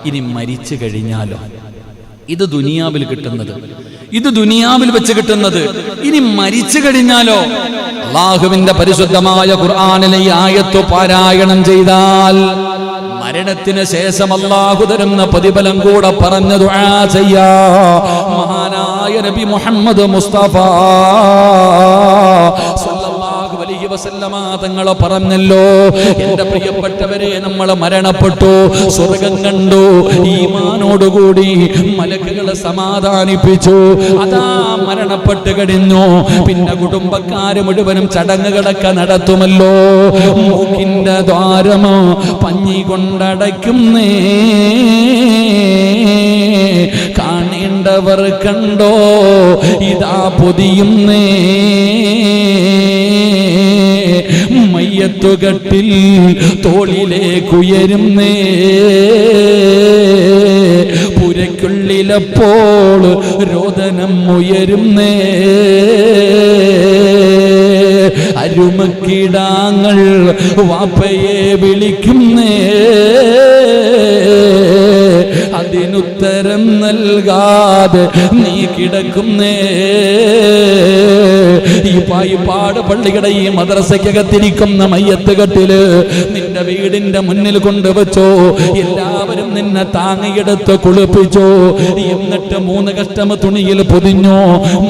ഇനി മരിച്ചു കഴിഞ്ഞാലോ? ഇത് ദുനിയാവിൽ കിട്ടുന്നത്, ഇത് ദുനിയാവിൽ വെച്ച് കിട്ടുന്നത്. ഇനി മരിച്ചു കഴിഞ്ഞാലോ? അല്ലാഹുവിന്റെ പരിശുദ്ധമായ ഖുർആനിലെ ഈ ആയത്ത് പാരായണം ചെയ്താൽ മരണത്തിന് ശേഷം അല്ലാഹു തരുന്ന പ്രതിഫലം കൂടെ പറഞ്ഞ ദുആ ചെയ്യാ മഹാനായ നബി മുഹമ്മദ് മുസ്തഫ സല്ലല്ലാഹു അലൈഹി വസല്ലമ തങ്ങൾ പറഞ്ഞല്ലോ, എന്റെ പ്രിയപ്പെട്ടവരെ, നമ്മൾ മരണപ്പെട്ടു, സ്വർഗം കണ്ടു, ഈമാനോടുകൂടി മലക്കുകളെ സമാധാനിപ്പിച്ചു. അതാ മരണപ്പെട്ട് കഴിഞ്ഞു, പിന്നെ കുടുംബക്കാര് മുഴുവനും ചടങ്ങുകളൊക്കെ നടത്തുമല്ലോ. മൂക്കിന്റെ ദ്വാരമോ പഞ്ഞി കൊണ്ടടയ്ക്കുന്നേ, കാണേണ്ടവർ കണ്ടോ ഇതാ പൊതിയുന്നേ. മയ്യത്തുകട്ടിൽ തോളിലേക്കുയരുന്നേ, പുരയ്ക്കുള്ളിലപ്പോൾ രോദനം ഉയരുന്നേ. അരുമക്കിടാങ്ങൾ വാപ്പയെ വിളിക്കുന്നേ, അതിനുത്തരം നൽകാതെ നീ കിടക്കുന്നേ. ഈ പായിപ്പാട് പള്ളിയുടെ ഈ മദ്രസയ്ക്കകത്തിരിക്കുന്ന മയ്യത്തുകെട്ടില് നിന്റെ വീടിന്റെ മുന്നിൽ കൊണ്ടുവച്ചോ, എല്ലാവരും നിന്നെ താങ്ങിയെടുത്ത് കുളിപ്പിച്ചോ, എന്നിട്ട് 3 കഷ്ടം തുണിയിൽ പൊതിഞ്ഞോ,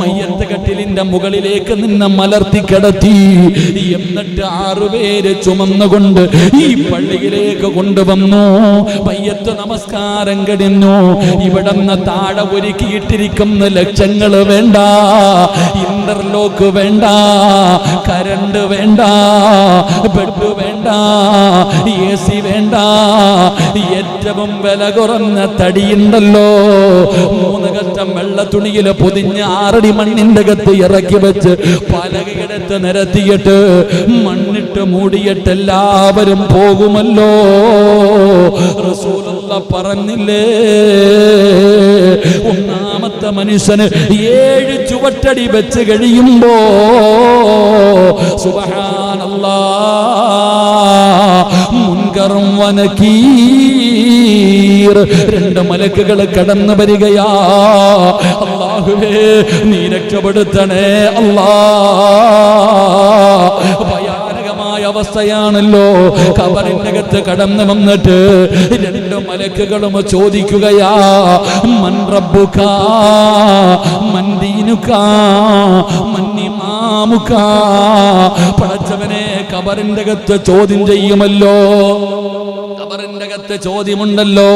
മയ്യത്തുകെട്ടിലിന്റെ മുകളിലേക്ക് നിന്നെ മലർത്തി കിടത്തി, എന്നിട്ട് 6 പേര് ചുമന്നുകൊണ്ട് ഈ പള്ളിയിലേക്ക് കൊണ്ടുവന്നു. മയ്യത്ത് നമസ്കാരം കഴിഞ്ഞു. ഇവിടുന്ന് താഴെ ഒരുക്കിയിട്ടിരിക്കുന്ന ലക്ഷങ്ങൾ വേണ്ട, ഇന്റർലോക്ക് വേണ്ട, കരണ്ട് വേണ്ട, ബെഡ് വേണ്ട, AC വേണ്ട, ഏറ്റവും വില കുറഞ്ഞ തടിയുണ്ടല്ലോ, 3 കഷ്ടം വെള്ള തുണിയിൽ പൊതിഞ്ഞ് 6 അടി മണ്ണിന്റെ അകത്ത് ഇറക്കി വെച്ച് പലകയെടുത്ത് നിരത്തിയിട്ട് മണ്ണിട്ട് മൂടിയിട്ട് എല്ലാവരും പോകുമല്ലോ. റസൂലുള്ള പറഞ്ഞില്ലേ, ഒന്നാമത്തെ മനുഷ്യന് 7 ചുവട്ടടി വെച്ച് കഴിയുമ്പോ സുബ്ഹാനല്ലാഹ് മുൻകറും വനകീർ 2 മലക്കുകൾ കടന്നു വരികയാ. അല്ലാഹുവേ നീ രക്ഷപ്പെടുത്തണേ അല്ലാഹ്. ഭയാനകമായ അവസ്ഥയാണല്ലോ. ഖബറിന്റെ അകത്ത് കടന്നു വന്നിട്ട് 2 മലക്കുകളും ചോദിക്കുകയാ, മൻ റബ്ബുക മൻ ദീനുക മൻ ഇമാമുക. പടച്ചവനെ, ഖബറിന്റെ അകത്ത് ചോദ്യം ചെയ്യുമല്ലോ, ഖബറിന്റെ അകത്ത് ചോദ്യമുണ്ടല്ലോ,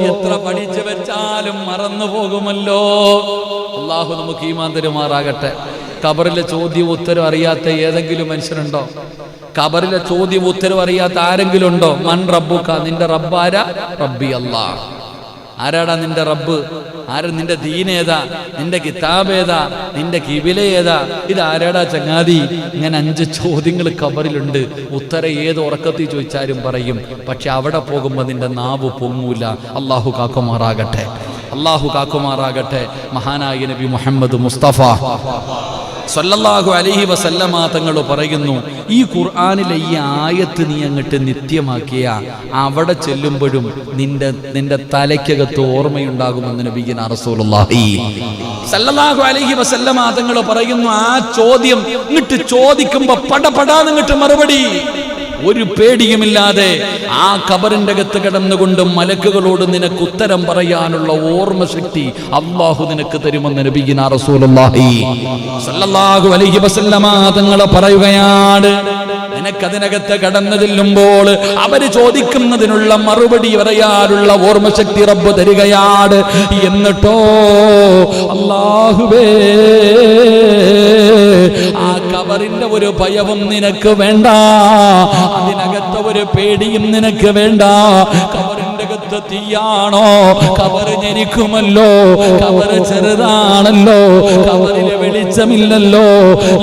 എത്ര പഠിച്ചു വെച്ചാലും മറന്നു പോകുമല്ലോ. അല്ലാഹു നമുക്ക് ഈമാൻ തരുമാറാകട്ടെ. ഖബറിലെ ചോദ്യവും ഉത്തരവും അറിയാത്ത ഏതെങ്കിലും മനുഷ്യനുണ്ടോ? ഖബറിലെ ചോദ്യവും ഉത്തരവും അറിയാത്ത ആരെങ്കിലും ഉണ്ടോ? മൻ റബ്ബുക, നിന്റെ റബ്ബാരാ? റബ്ബി അല്ലാഹ്. ആരാടാ നിന്റെ റബ്ബ്? ആര്? നിന്റെ ദീനേതാ? നിന്റെ കിതാബേതാ? നിന്റെ കിബില ഏതാ? ഇത് ആരാടാ ചങ്ങാതി? ഇങ്ങനെ 5 ചോദ്യങ്ങൾ ഖബറിലുണ്ട്. ഉത്തരം ഏത് ഉറക്കത്തിൽ ചോദിച്ചാലും പറയും, പക്ഷെ അവിടെ പോകുമ്പോൾ നിന്റെ നാവ് പൊങ്ങൂല. അല്ലാഹു കാക്കുമാറാകട്ടെ, അല്ലാഹു കാക്കുമാറാകട്ടെ. മഹാനായ നബി മുഹമ്മദ് മുസ്തഫ സല്ലല്ലാഹു അലൈഹി വസല്ലമ തങ്ങൾ പറയുന്നു, ഈ ഖുർആനിലെ ഈ ആയത്ത് നീ അങ്ങോട്ട് നിത്യമാക്കിയ അവിടെ ചെല്ലുമ്പോഴും നിന്റെ തലയ്ക്കകത്ത് ഓർമ്മയുണ്ടാകുമെന്ന് നബിയിന റസൂലുള്ളാഹി സല്ലല്ലാഹു അലൈഹി വസല്ലമ തങ്ങൾ പറയുന്നു. ആ ചോദ്യം ഇങ്ങോട്ട് ചോദിക്കുമ്പോ പടപടാന്ന് ഇങ്ങോട്ട് മറുപടി, ഒരു പേടിയുമില്ലാതെ ആ ഖബറിന്റെ അകത്ത് കിടന്നുകൊണ്ട് മലക്കുകളോട് നിനക്ക് ഉത്തരം പറയാനുള്ള ഓർമ്മ ശക്തി അല്ലാഹു നിനക്ക് തരുമെന്ന് നബിയിന റസൂലുള്ളാഹി സല്ലല്ലാഹു അലൈഹി വസല്ലമ തങ്ങൾ പറയുകയാണ്. നിനക്കതിനകത്ത് കടന്നു ചെല്ലുമ്പോൾ അവര് ചോദിക്കുന്നതിനുള്ള മറുപടി പറയാനുള്ള ഓർമ്മ ശക്തി റബ്ബ് തരികയാണ്. എന്നിട്ടോ അല്ലാഹുവേ, ആ ഖബറിന്റെ ഒരു ഭയവും നിനക്ക് വേണ്ട, അതിനകത്ത് ഒരു പേടിയും നിനക്ക് വേണ്ട. ഖബറിന്റെ അകത്ത് തീയാണോ? ഖബറ് ഞെരിക്കുമല്ലോ, ഖബറ് ചെറുതാണല്ലോ, ഖബറിലെ വെളിച്ചമില്ലല്ലോ.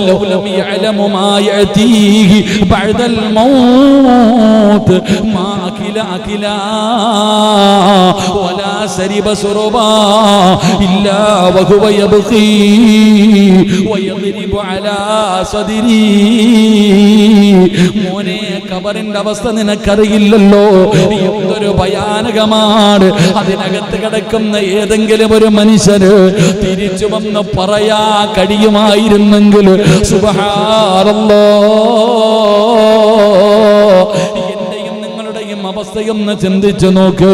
ലൗലം യഅലമു മാ യഅതീഹി ബഅദൽ മൗത്ത് മാ അകില വലാ ശരിബ സുറുബാ ഇല്ലാ വഹുവ യബ്ഖീ വയദ്രിബു അലാ സദരി. മോനെ, ഖബറിന്റെ അവസ്ഥ നിനക്കറിയില്ലല്ലോ, എന്തൊരു ഭയാനകമാണ്. അതിനകത്ത് കിടക്കുന്ന ഏതെങ്കിലും ഒരു മനുഷ്യന് തിരിച്ചു വന്ന് പറയാ കഴിയുമായിരുന്നെങ്കിൽ സുബ്ഹാനല്ലാഹ്, എന്റെയും നിങ്ങളുടെയും അവസ്ഥയൊന്ന് ചിന്തിച്ചു നോക്ക്.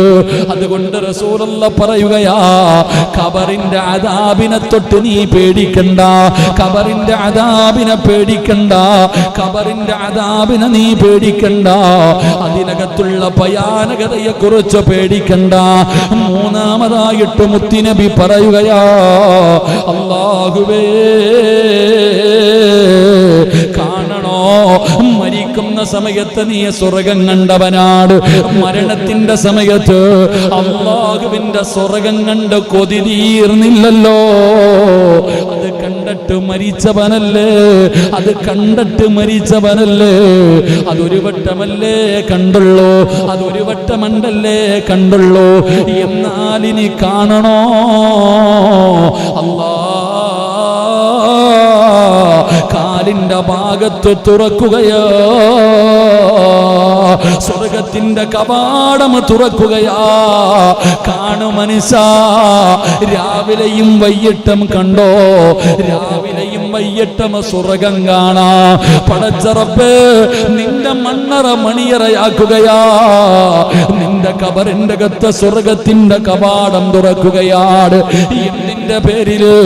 അതുകൊണ്ട് റസൂലുള്ളാഹി പറയുകയാ, ഖബറിന്റെ അദാബിനെ തൊട്ട് നീ പേടിക്കണ്ട, ഖബറിന്റെ അദാബിനെ പേടിക്കണ്ട, ഖബറിന്റെ അദാബിനെ നീ പേടിക്കണ്ട, അതിനകത്തുള്ള ഭയാനകതയെ കുറിച്ച് പേടിക്കണ്ട. മൂന്നാമതായിട്ട് മുത്തുനബി പറയുകയാ, അല്ലാഹുവേ കാണണോ, മരിക്കുന്ന സമയത്ത് നീ സ്വർഗം കണ്ടവനാണ്, മരണത്തിന്റെ സമയത്ത് അല്ലാഹുവിന്റെ സ്വർഗം കണ്ട് കൊതി തീർന്നില്ലല്ലോ. അത് കണ്ടിട്ട് മരിച്ചവനല്ലേ, അത് കണ്ടിട്ട് മരിച്ചവനല്ലേ, അതൊരു വട്ടമല്ലേ കണ്ടുള്ളൂ, അതൊരു വട്ടമണ്ടല്ലേ കണ്ടുള്ളൂ. എന്നാൽ ഇനി കാണണോ, അല്ലാ കാലിന്റെ ഭാഗത്ത് തുറക്കുകയോ, സ്വർഗത്തിന്റെ കവാടം തുറക്കുകയാ. കാണു മനുഷ്യ, രാവിലെയും വൈകിട്ടും കണ്ടോ, രാവിലെയും വൈകിട്ടും സ്വർഗം കാണാ. പടച്ച റബ്ബേ, നിന്റെ മണ്ണറ മണിയറയാക്കുകയാ, നിന്റെ ഖബറിന്റെ അകത്ത് സ്വർഗത്തിന്റെ കവാടം തുറക്കുകയാണ്. എന്തിന്റെ പേരില്?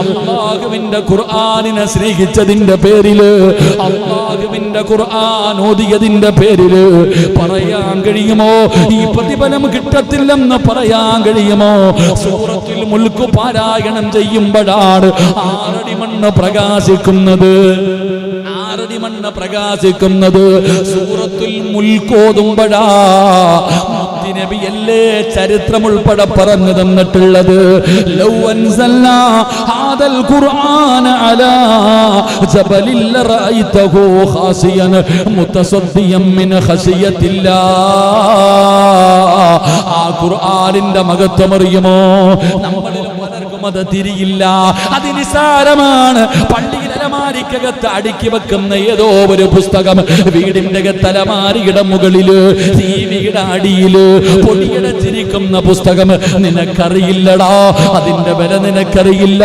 അല്ലാഹുവിന്റെ ഖുർആനിനെ സ്നേഹിച്ചതിന്റെ പേരില്, അല്ലാഹുവിന്റെ ഖുർആൻ ഓതിയതിന്റെ പേരില് പറയാൻ കഴിയുമോ ഈ പ്രതിഫലം കിട്ടത്തില്ലെന്ന് പറയാൻ കഴിയുമോ? സൂറത്തുൽ മുൽക്ക് പാരായണം ചെയ്യുമ്പോഴാണ് 6 അടി മണ്ണ് പ്രകാശിക്കുന്നത്, 6 അടി മണ്ണ് പ്രകാശിക്കുന്നത്. സൂറത്തുൽ മുൽക്ക് ഓതുമ്പോഴാ നബിയല്ലേ ചരിത്രം ഉൾപ്പെടെ പറഞ്ഞു തന്നിട്ടുള്ളത്. ലൗ അൻസൽനാ ഹാദൽ ഖുർആന അലാ ജബലിൽ റഅയ്തഹു ഖാസിയൻ മുതസദ്ദിയൻ മിൻ ഖശിയത്തില്ലാ. ആ ഖുർആനിന്റെ മഹത്വം അറിയുമോ? നമ്മളിൽ പലർക്കും അത് തിരിയില്ല, അത് നിസാരമാണ്. പള്ളിയിൽ അലമാരിക്കകത്ത് അടുക്കി വെക്കുന്ന ഏതോ ഒരു പുസ്തകം വീടിന്റെ തലമാരിയുടെ മുകളില്, ടിവിയുടെ അടിയില് പൊടിയടച്ചിരിക്കുന്ന പുസ്തകം നിനക്കറിയില്ലടാ, അതിന്റെ വില നിനക്കറിയില്ല,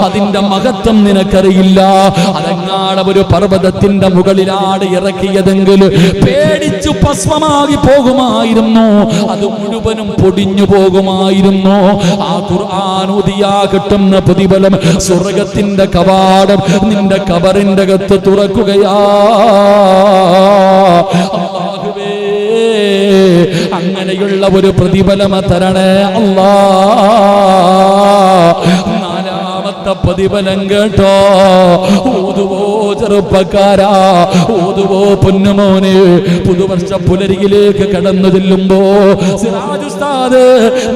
അതിന്റെ മഹത്വം നിനക്കറിയില്ല. അതങ്ങാടെ ഒരു പർവ്വതത്തിന്റെ മുകളിലാണ് ഇറക്കിയതെങ്കിൽ പേടിച്ചു ഭസ്മമാകി പോകുമായിരുന്നു, അത് മുഴുവനും പൊടിഞ്ഞു പോകുമായിരുന്നു. ആ ഖുർആൻ ഓതിയാ കിട്ടുന്ന പ്രതിഫലം, സ്വർഗത്തിന്റെ കവാടം നിന്റെ ഖബറിന്റെ അകത്ത് തുറക്കുകയാ. അല്ലാഹുവേ, അങ്ങനെയുള്ള ഒരു പ്രതിഫലം തരണേ അല്ലാ. നാലാമത്തെ പ്രതിഫലം കേട്ടോ, ഓതുവോ ചെറുപ്പക്കാരാ, ഓതുവോ പൊന്നുമോനെ. പുതുവർഷ പുലരിയിലേക്ക് കടന്നു ചെല്ലുമ്പോ സിറാജ് ഉസ്താദ്,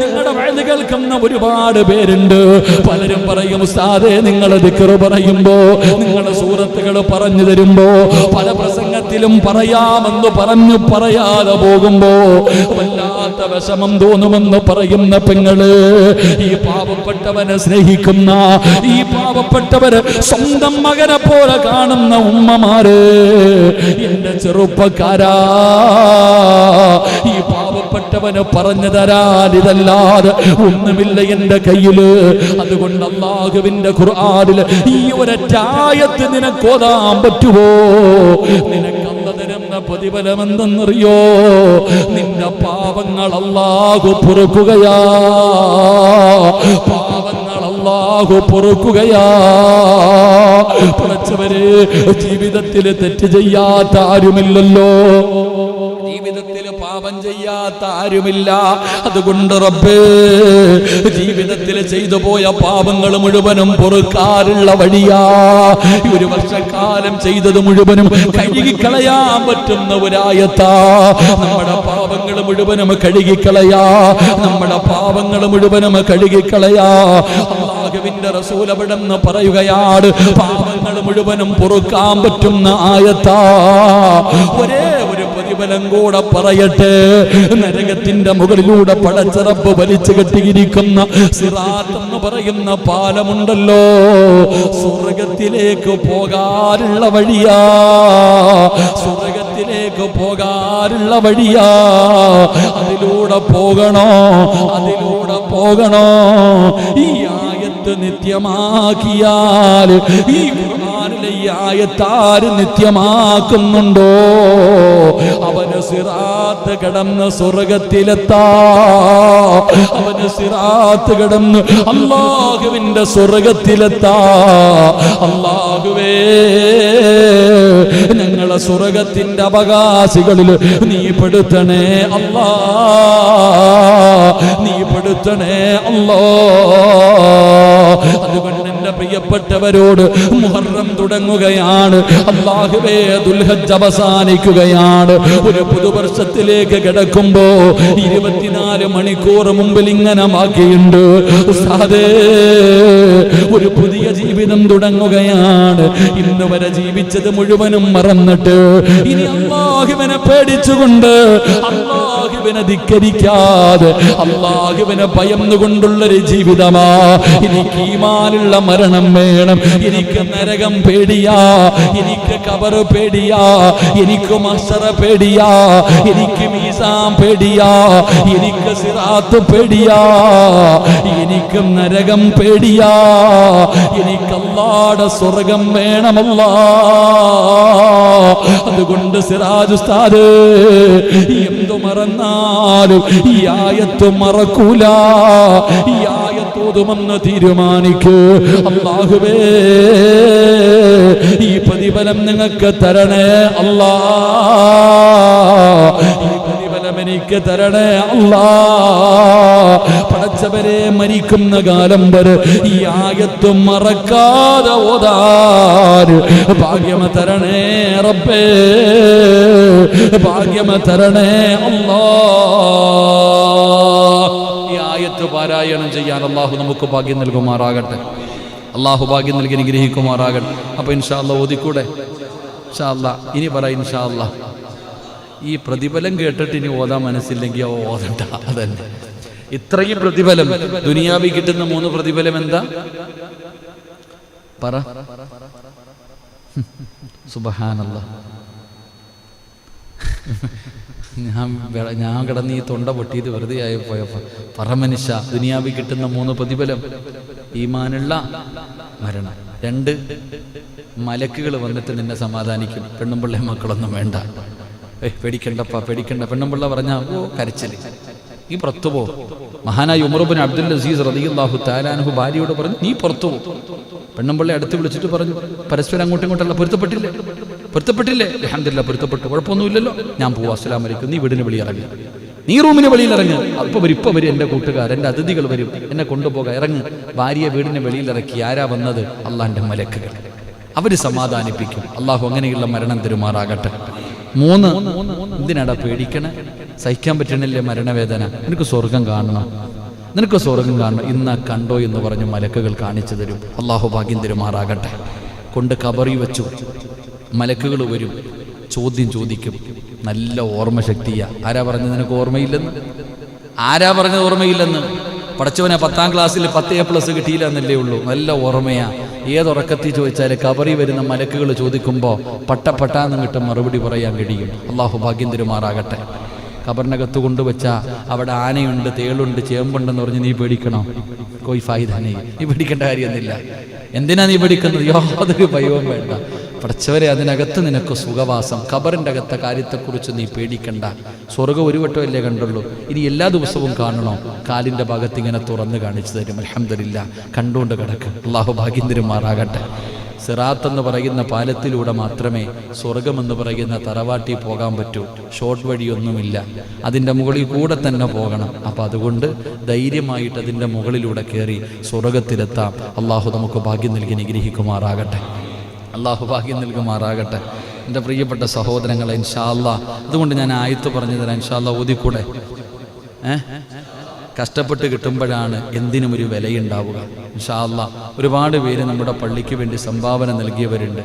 നിങ്ങളുടെ വഴുത് കേൾക്കുന്ന ഒരുപാട് പേരുണ്ട്. പലരും പറയും, ഉസ്താദേ നിങ്ങളെ ദിക്ർ പറയുമ്പോ, നിങ്ങളുടെ സൂറത്തുകൾ പറഞ്ഞു തരുമ്പോ, പല പ്രസംഗത്തിലും പറയാമെന്ന് പറഞ്ഞു പറയാതെ പോകുമ്പോ വല്ലാത്ത വിഷമം തോന്നുമെന്ന് പറയുന്ന പെങ്ങള്, ഈ പാവപ്പെട്ടവനെ സ്നേഹിക്കുന്ന, ഈ പാവപ്പെട്ടവരെ സ്വന്തം മകനെ പോലെ കാണുന്ന ഉമ്മമാര്, എന്റെ ചെറുപ്പക്കാരാ, ഈ പാവപ്പെട്ടവന് പറഞ്ഞു തരാൻ ഇതല്ലാതെ ഒന്നുമില്ല എന്റെ കയ്യില്. അതുകൊണ്ട് അല്ലാഹുവിന്റെ ഖുർആനില് ഈ ഒരൊറ്റ ആയത്ത് നിനക്ക് ഓതാൻ പറ്റുമോ? നിനക്ക് അല്ലാഹു തരുന്ന പ്രതിഫലം എന്തെന്നറിയോ? നിന്റെ പാപങ്ങൾ അല്ലാഹു പൊറുക്കുകയാ, പാപങ്ങൾ അല്ലാഹു പൊറുക്കുകയാ. പഠിച്ചവരെ, ജീവിതത്തിൽ തെറ്റ് ചെയ്യാത്ത ആരുമില്ലല്ലോ, ജീവിതത്തിൽ പാപം ചെയ്യാത്ത ആരുമില്ല. അതുകൊണ്ട് റബ്ബേ, ജീവിതത്തിൽ ചെയ്തു പോയ പാപങ്ങൾ മുഴുവനും പൊറുക്കാറുള്ള വഴിയാ. ഒരു വർഷക്കാലം ചെയ്തത് മുഴുവനും കഴുകിക്കളയാൻ പറ്റുന്ന ഒരായത്താ. നമ്മുടെ പാപങ്ങൾ മുഴുവനും കഴുകിക്കളയാ, നമ്മുടെ പാപങ്ങൾ മുഴുവനും കഴുകിക്കളയാ. അല്ലാഹുവിന്റെ റസൂൽ അവിടെന്ന് പറയുകയാണ്, പാപങ്ങൾ മുഴുവനും പൊറുക്കാൻ പറ്റുന്ന ആയത്താ. ഒരേ ഒരു പ്രതിഫലം കൂടെ പറയട്ടെ. നരകത്തിന്റെ മുകളിലൂടെ പടച്ച റബ്ബ് വലിച്ചു കെട്ടിയിരിക്കുന്ന സിറാത്ത് എന്ന് പറയുന്ന പാലമുണ്ടല്ലോ, സ്വർഗത്തിലേക്ക് പോകാനുള്ള വഴിയാ, സ്വർഗത്തിലേക്ക് പോകാനുള്ള വഴിയാ. അതിലൂടെ പോകണോ, അതിലൂടെ പോകണോ. ഈ ആയത്ത് നിത്യമാക്കിയാൽ, ഈ ഖുർആനിലെ ഈ ആയത്താര് നിത്യമാക്കുന്നുണ്ടോ, അവന് സിറാത്ത് കടന്ന് സ്വർഗത്തിലെത്താ, അവന് സിറാത്ത് കടന്ന് അല്ലാഹുവിന്റെ സ്വർഗത്തിലെത്താ. അല്ലാഹുവേ, ഞങ്ങളെ സ്വർഗത്തിന്റെ അവകാശികളിൽ നീ പെടുത്തണേ അല്ലാ, നീ പെടുത്തണേ അല്ലാ. അതുകൊണ്ട് എന്റെ പ്രിയപ്പെട്ടവരോട് മുഹറം തുടങ്ങുകയാണ്. അല്ലാഹുവേ, ദുൽഹജ്ജ് അവസാനിക്കുകയാണ്. ഒരു പുതുവർഷത്തിലേക്ക് കിടക്കുമ്പോ 24 മണിക്കൂർ മുമ്പിൽ ഇങ്ങനെ ബാക്കിയുണ്ട്. ഉസ്താദേ, ഒരു പുതിയ ജീവിതം തുടങ്ങുകയാണ്. ഇന്ന് വരെ ജീവിച്ചത് മുഴുവനും മറന്നിട്ട് ഇനി അല്ലാഹുവിനെ പേടിച്ചുകൊണ്ട്, അല്ലാഹുവിനെ ധിക്കരിക്കാതെ, അല്ലാഹുവിനെ ഭയന്നുകൊണ്ടുള്ളൊരു ജീവിതമാ. എനിക്ക് ഈമാനുള്ള മരണം വേണം, എനിക്ക് നരകം പേടിയാ, എനിക്ക് ഖബർ പേടിയാ, എനിക്ക് മഹ്ശറ പേടിയാ, എനിക്ക് മീസാൻ പേടിയാ, എനിക്ക് സിറാത്ത് പേടിയാ, എനിക്ക് നരകം പേടിയാ, എനിക്ക് അല്ലാഹുവിന്റെ സ്വർഗം വേണമല്ലാ. അതുകൊണ്ട് സിറാജ് ഉസ്താദ് എന്തു മറന്നാലും ഈ ആയത്ത് മറക്കൂല, ഈ ആയത്ത് ഓതുമെന്ന് തീരുമാനിക്കൂ. അല്ലാഹുവേ, ഈ പ്രതിഫലം നിങ്ങൾക്ക് തരണേ അല്ലാ, ഈ പ്രതിഫലം എനിക്ക് തരണേ അല്ലാ. പടച്ചവരെ, മരിക്കുന്ന കാലം വരെ ഈ ആയത്ത് മറക്കാതെ ഓതാൻ ഭാഗ്യം തരണേ റബ്ബേ, ഭാഗ്യം തരണേ അല്ലാ. ഈ ആയത്ത് പാരായണം ചെയ്യാൻ അല്ലാഹു നമുക്ക് ഭാഗ്യം നൽകുമാറാകട്ടെ. അല്ലാഹു ഭാഗ്യം നൽകി അനുഗ്രഹിക്കുമാറാകട്ടെ. അപ്പൊ ഇൻഷാ അല്ലാഹ് ഓതിക്കൂടെ? ഇൻഷാ അല്ലാഹ് ഇനി പറ ഇൻഷാ അല്ലാഹ്. ഈ പ്രതിഫലം കേട്ടിട്ട് ഇനി ഓതാൻ മനസ്സില്ലെങ്കിൽ ഓതണ്ട. അതന്നെ ഇത്രയും പ്രതിഫലം. ദുനിയാവിൽ കിട്ടുന്ന 3 പ്രതിഫലം എന്താ പറ? സുബ്ഹാനല്ലാഹ്. ഞാൻ കിടന്ന് ഈ തൊണ്ട പൊട്ടിയത് വെറുതെ ആയി പോയപ്പോ പറമനുഷ്യ. ദുനിയാവിൽ കിട്ടുന്ന 3 പ്രതിഫലം: ഈമാനുള്ള മരണം, 2 മലക്കുകൾ വന്നിട്ട് നിന്നെ സമാധാനിക്കും. പെണ്ണുമ്പിള്ളേ മക്കളൊന്നും വേണ്ട, പേടിക്കണ്ടപ്പാ പേടിക്കണ്ട. പെണ്ണുമ്പിള്ള പറഞ്ഞാ ഓ കരച്ചില്, നീ പുറത്തു പോ. മഹാനായ ഉമർ ഇബ്നു അബ്ദുൽ അസീസ് റളിയല്ലാഹു തആല അൻഹു ഭാര്യയോട് പറഞ്ഞു, നീ പുറത്തു പോ. പെണ്ണുമ്പിള്ളെ അടുത്ത് വിളിച്ചിട്ട് പറഞ്ഞു, പരസ്പരം അങ്ങോട്ടും ഇങ്ങോട്ടല്ല പൊരുത്തപ്പെട്ടില്ലേ? അൽഹംദുലില്ലാഹ് പൊരുത്തപ്പെട്ടു, കുഴപ്പമൊന്നുമില്ലല്ലോ, ഞാൻ പോവാ, അസ്സലാമു അലൈക്കും. നീ വീടിന് വെളിയിറങ്ങി, നീ റൂമിന് വെളിയിലിറങ്ങി. ഇപ്പൊ വരും എൻ്റെ കൂട്ടുകാർ, എൻ്റെ അതിഥികൾ വരും, എന്നെ കൊണ്ടുപോകാൻ ഇറങ്ങ്. ഭാര്യയെ വീടിന് വെളിയിലിറക്കി. ആരാ വന്നത്? അള്ളാന്റെ മലക്കുകൾ. അവര് സമാധാനിപ്പിക്കും. അള്ളാഹു അങ്ങനെയുള്ള മരണം തരുമാറാകട്ടെ. 3, എന്തിനാടാ പേടിക്കണേ? സഹിക്കാൻ പറ്റണില്ലേ മരണവേദന? നിനക്ക് സ്വർഗം കാണണം, നിനക്ക് സ്വർഗം കാണണം. ഇന്ന് കണ്ടോ എന്ന് പറഞ്ഞ് മലക്കുകൾ കാണിച്ചു തരും. അള്ളാഹു ഭാഗ്യം തരുമാറാകട്ടെ. കൊണ്ട് ഖബറിൽ വെച്ചു. മലക്കുകൾ വരും, ചോദ്യം ചോദിക്കും. നല്ല ഓർമ്മശക്തിയാ. ആരാ പറഞ്ഞത് നിനക്ക് ഓർമ്മയില്ലെന്ന്? ആരാ പറഞ്ഞത് ഓർമ്മയില്ലെന്ന്? പഠിച്ചവനെ 10ാം ക്ലാസ്സിൽ 10A+ കിട്ടിയില്ല എന്നല്ലേ ഉള്ളൂ. നല്ല ഓർമ്മയാ. ഏതുറക്കത്തിൽ ചോദിച്ചാൽ ഖബറിൽ വരുന്ന മലക്കുകൾ ചോദിക്കുമ്പോൾ പട്ടാന്ന് കിട്ടും മറുപടി പറയാൻ കഴിയും. അള്ളാഹു ഭാഗ്യം തരുമാറാകട്ടെ. ഖബറിനകത്ത് കൊണ്ടുവച്ച അവിടെ ആനയുണ്ട്, തേളുണ്ട്, ചേമ്പുണ്ടെന്ന് പറഞ്ഞ് നീ പേടിക്കണോ? കോയി ഫായിദാനേ, നീ പേടിക്കേണ്ട കാര്യമൊന്നുമില്ല. എന്തിനാ നീ പേടിക്കുന്നത്? യാതൊരു ഭയവും വേണ്ട. പഠിച്ചവരെ, അതിനകത്ത് നിനക്ക് സുഖവാസം. ഖബറിൻ്റെ അകത്തെ കാര്യത്തെക്കുറിച്ച് നീ പേടിക്കണ്ട. സ്വർഗ്ഗം ഒരു വട്ടമല്ലേ കണ്ടുള്ളൂ, ഇനി എല്ലാ ദിവസവും കാണണോ? കാലിൻ്റെ ഭാഗത്ത് ഇങ്ങനെ തുറന്ന് കാണിച്ചു തരും. അൽഹംദുലില്ലാഹ്, കണ്ടുകൊണ്ട് കിടക്കും. അല്ലാഹു ഭാഗ്യം തരുമാറാകട്ടെ. സിറാത്ത് എന്ന് പറയുന്ന പാലത്തിലൂടെ മാത്രമേ സ്വർഗമെന്ന് പറയുന്ന തറവാട്ടി പോകാൻ പറ്റൂ. ഷോർട്ട് വഴിയൊന്നുമില്ല, അതിൻ്റെ മുകളിൽ കൂടെ തന്നെ പോകണം. അപ്പം അതുകൊണ്ട് ധൈര്യമായിട്ട് അതിൻ്റെ മുകളിലൂടെ കയറി സ്വർഗത്തിലെത്താം. അള്ളാഹു നമുക്ക് ഭാഗ്യം നൽകി അനുഗ്രഹിക്കുമാറാകട്ടെ. അള്ളാഹു ഭാഗ്യം നൽകുമാറാകട്ടെ. എൻ്റെ പ്രിയപ്പെട്ട സഹോദരങ്ങളെ, ഇൻഷാ അല്ലാഹ് അതുകൊണ്ട് ഞാൻ ആയത്ത് പറഞ്ഞു തരാം. ഇൻഷാ അല്ലാഹ് ഓതിക്കൂടെ? കഷ്ടപ്പെട്ട് കിട്ടുമ്പോഴാണ് എന്തിനും ഒരു വിലയുണ്ടാവുക. ഇൻഷാ അല്ലാഹ് ഒരുപാട് പേര് നമ്മുടെ പള്ളിക്ക് വേണ്ടി സംഭാവന നൽകിയവരുണ്ട്.